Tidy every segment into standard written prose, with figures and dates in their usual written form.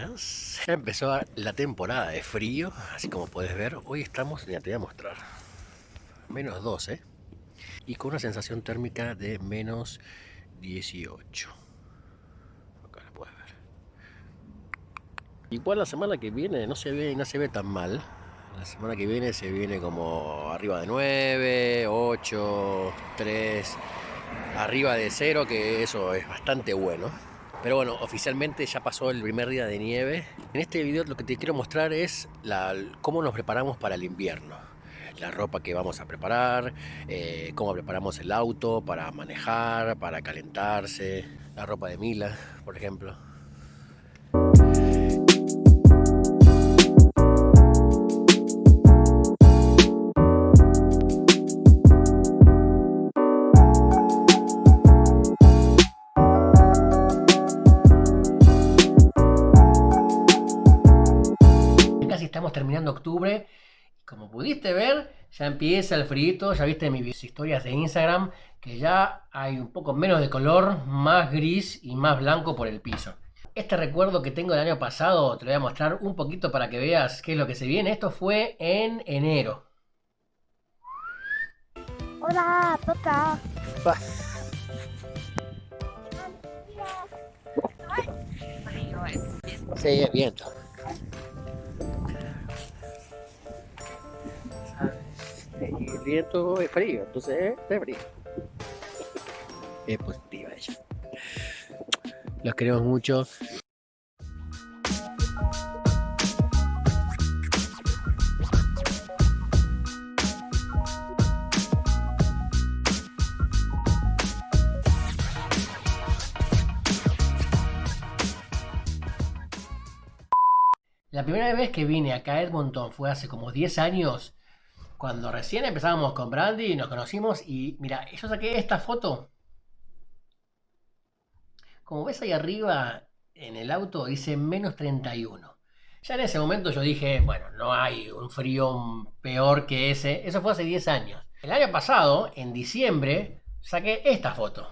buenas. Ya empezó la temporada de frío, así como puedes ver. Hoy estamos, ya te voy a mostrar, -12 y con una sensación térmica de -18. Acá la puedes ver. Igual la semana que viene no se ve tan mal. La semana que viene se viene como arriba de 9, 8, 3, arriba de 0, que eso es bastante bueno. Pero bueno, oficialmente ya pasó el primer día de nieve. En este video lo que te quiero mostrar es cómo nos preparamos para el invierno. La ropa que vamos a preparar, cómo preparamos el auto para manejar, para calentarse, la ropa de Mila, por ejemplo. Casi estamos terminando octubre. Como pudiste ver, ya empieza el frío. Ya viste mis historias de Instagram que ya hay un poco menos de color, más gris y más blanco por el piso. Este recuerdo que tengo del año pasado te lo voy a mostrar un poquito para que veas qué es lo que se viene. Esto fue en enero. Hola, papá. Sí, es viento. Y el viento es frío, entonces es frío. Es positiva ella. Los queremos mucho. La primera vez que vine acá a Edmonton fue hace como 10 años, cuando recién empezábamos con Brandy y nos conocimos. Y mira, yo saqué esta foto. Como ves ahí arriba en el auto dice -31. Ya en ese momento yo dije, bueno, no hay un frío peor que ese. Eso fue hace 10 años. El año pasado, en diciembre, saqué esta foto.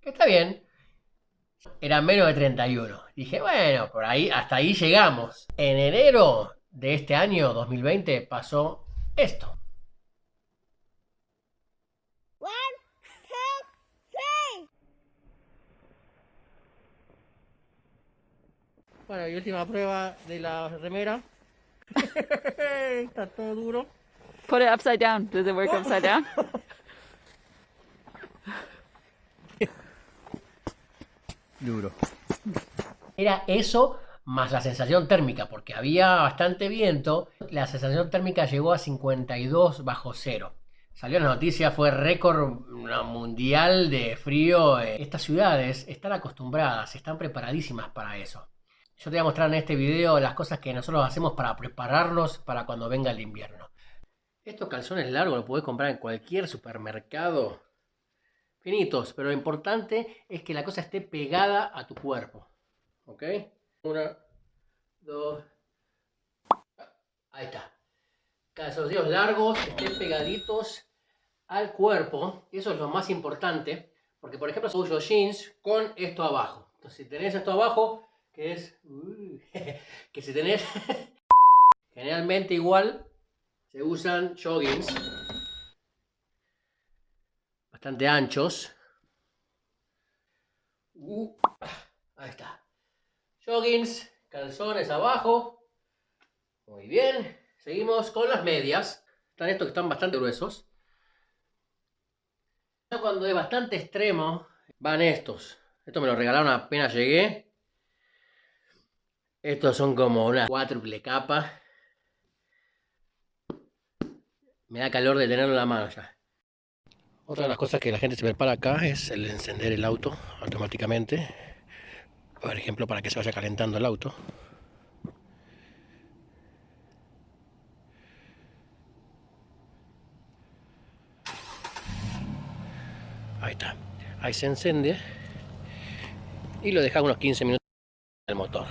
Que está bien. Era menos de 31. Dije, bueno, por ahí, hasta ahí llegamos. En enero de este año 2020 pasó esto. 1, 2, 3. Bueno, y última prueba de la remera. Está todo duro. Put it upside down. Does it work upside down? Duro. Era eso más la sensación térmica, porque había bastante viento. La sensación térmica llegó a 52 bajo cero. Salió en la noticia, fue récord mundial de frío. Estas ciudades están acostumbradas, están preparadísimas para eso. Yo te voy a mostrar en este video las cosas que nosotros hacemos para prepararnos para cuando venga el invierno. Estos calzones largos los podés comprar en cualquier supermercado. Finitos, pero lo importante es que la cosa esté pegada a tu cuerpo. ¿Ok? 1, 2. Ahí está. Calzoncillos largos, estén pegaditos al cuerpo. Eso es lo más importante. Porque, por ejemplo, uso jeans con esto abajo. Entonces, si tenés esto abajo, que es... que si tenés... generalmente igual se usan joggings bastante anchos. Ahí está. Joggings, calzones abajo. Muy bien. Seguimos con las medias. Están estos que están bastante gruesos. Cuando es bastante extremo, van estos. Estos me los regalaron apenas llegué. Estos son como una cuádruple capa. Me da calor de tenerlo en la mano ya. Otra de las cosas que la gente se prepara acá es el encender el auto automáticamente. Por ejemplo, para que se vaya calentando el auto. Ahí está. Ahí se enciende. Y lo deja unos 15 minutos en el motor.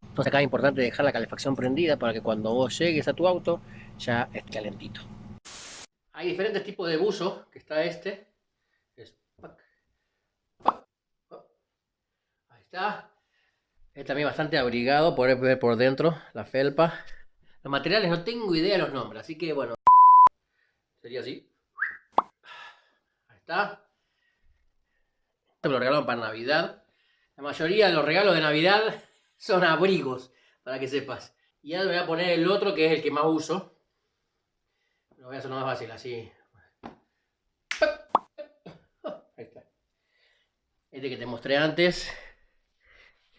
Entonces acá es importante dejar la calefacción prendida para que cuando vos llegues a tu auto ya esté calentito. Hay diferentes tipos de buzo, que está este. Es está. Es también bastante abrigado, poder ver por dentro la felpa. Los materiales no tengo idea de los nombres, así que bueno. Sería así. Ahí está. Esto me lo regalaron para Navidad. La mayoría de los regalos de Navidad son abrigos, para que sepas. Y ahora me voy a poner el otro, que es el que más uso. Lo voy a hacer más fácil, así. Ahí está. Este que te mostré antes.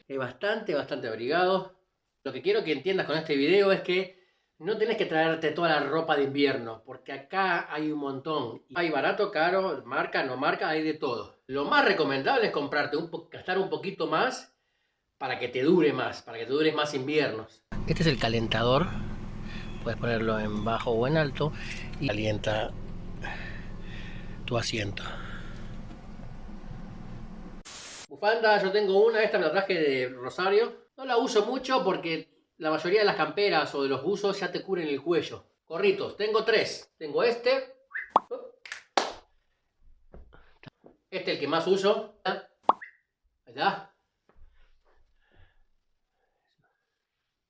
Es bastante abrigado. Lo que quiero que entiendas con este video es que no tenés que traerte toda la ropa de invierno, porque acá hay un montón. Hay barato, caro, marca, no marca, hay de todo. Lo más recomendable es comprarte gastar un poquito más para que te dure más, para que te dure más inviernos. Este es el calentador. Puedes ponerlo en bajo o en alto y calienta tu asiento. Bufanda, yo tengo una, esta me la traje de Rosario. No la uso mucho porque la mayoría de las camperas o de los buzos ya te cubren el cuello. Gorritos, tengo 3. Tengo este. Este es el que más uso. Ahí está.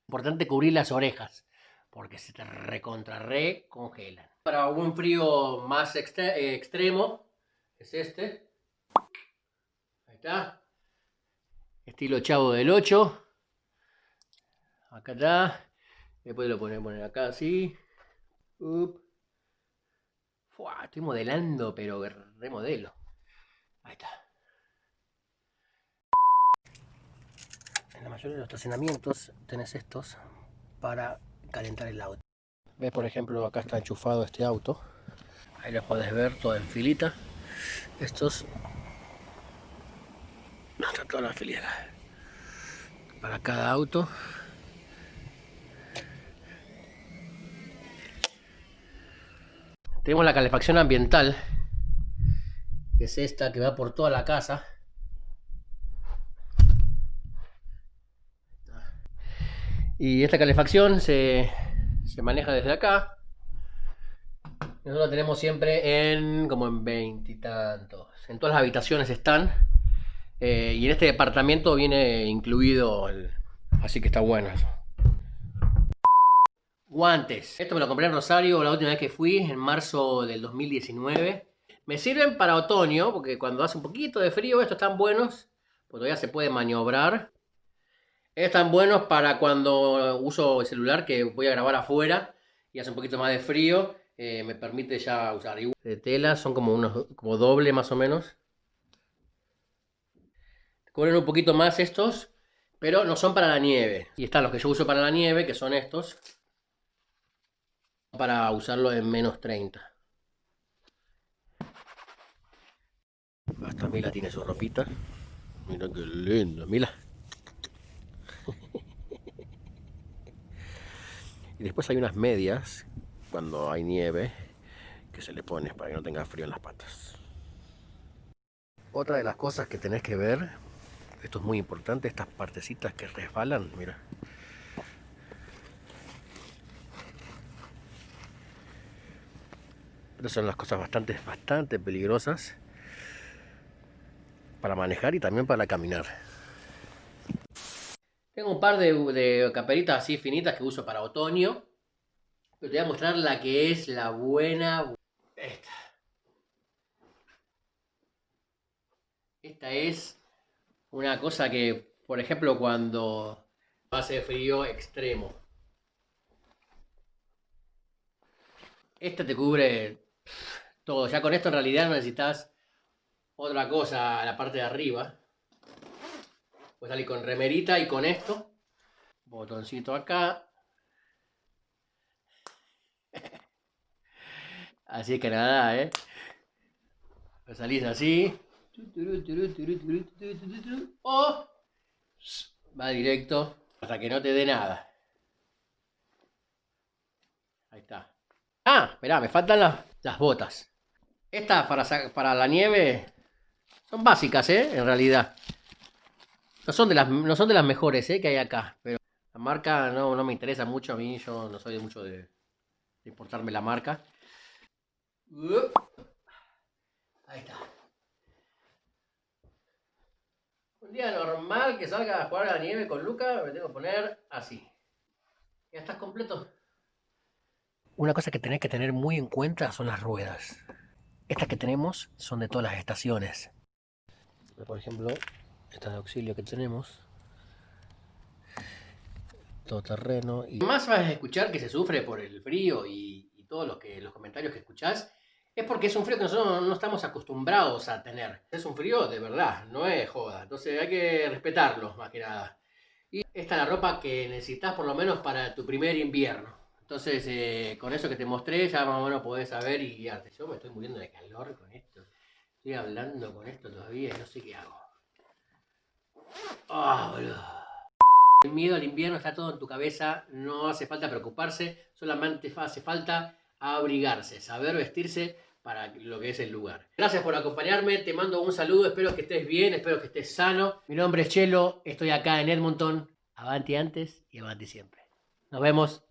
Importante cubrir las orejas, porque se te recontra congelan. Para un frío más extremo, es este. Ahí está. Estilo Chavo del 8. Acá está. Después lo poner acá así. Fua, estoy modelando, pero remodelo. Ahí está. En la mayoría de los estacionamientos tenés estos para calentar el auto. Ves, por ejemplo, acá está enchufado este auto. Ahí lo podés ver todo en filita. Estos están todas las fileras para cada auto. Tenemos la calefacción ambiental, que es esta que va por toda la casa. Y esta calefacción se maneja desde acá. Nosotros la tenemos siempre como en 20 y tantos. En todas las habitaciones están. Y en este departamento viene incluido así que está bueno eso. Guantes. Esto me lo compré en Rosario la última vez que fui, en marzo del 2019. Me sirven para otoño, porque cuando hace un poquito de frío estos están buenos, porque todavía se puede maniobrar. Están buenos para cuando uso el celular, que voy a grabar afuera y hace un poquito más de frío. Me permite ya usar. De tela son como doble más o menos. Cubren un poquito más estos, pero no son para la nieve. Y están los que yo uso para la nieve, que son estos. Para usarlo en menos 30. Hasta Mila tiene su ropita. Mira qué lindo, Mila. Y después hay unas medias, cuando hay nieve, que se le pone para que no tenga frío en las patas. Otra de las cosas que tenés que ver, esto es muy importante, estas partecitas que resbalan, mira. Estas son las cosas bastante peligrosas para manejar y también para caminar. Tengo un par de camperitas así finitas que uso para otoño. Pero te voy a mostrar la que es la buena. Esta es una cosa que, por ejemplo, cuando hace frío extremo. Esta te cubre todo. Ya con esto en realidad no necesitas otra cosa a la parte de arriba. Puedes salir con remerita y con esto. Botoncito acá. Así que nada, salís así. O va directo hasta que no te dé nada. Ahí está. Ah, esperá, me faltan las botas. Estas para la nieve son básicas, en realidad. No son de las mejores, que hay acá. Pero la marca no me interesa mucho a mí. Yo no soy mucho de importarme la marca. Ahí está. Un día normal que salga a jugar a la nieve con Luca, me tengo que poner así. ¿Ya estás completo? Una cosa que tenés que tener muy en cuenta son las ruedas. Estas que tenemos son de todas las estaciones. Por ejemplo, esta de auxilio que tenemos. Todoterreno. Y más vas a escuchar que se sufre por el frío y todos los comentarios que escuchás. Es porque es un frío que nosotros no estamos acostumbrados a tener. Es un frío de verdad, no es joda. Entonces hay que respetarlo más que nada. Y esta es la ropa que necesitas por lo menos para tu primer invierno. Entonces con eso que te mostré ya más o menos podés saber y guiarte. Yo me estoy muriendo de calor con esto. Estoy hablando con esto todavía y no sé qué hago. Boludo. El miedo al invierno está todo en tu cabeza, no hace falta preocuparse, solamente hace falta abrigarse, saber vestirse para lo que es el lugar. Gracias por acompañarme, te mando un saludo, espero que estés bien, espero que estés sano. Mi nombre es Chelo, estoy acá en Edmonton, avanti antes y avanti siempre. Nos vemos.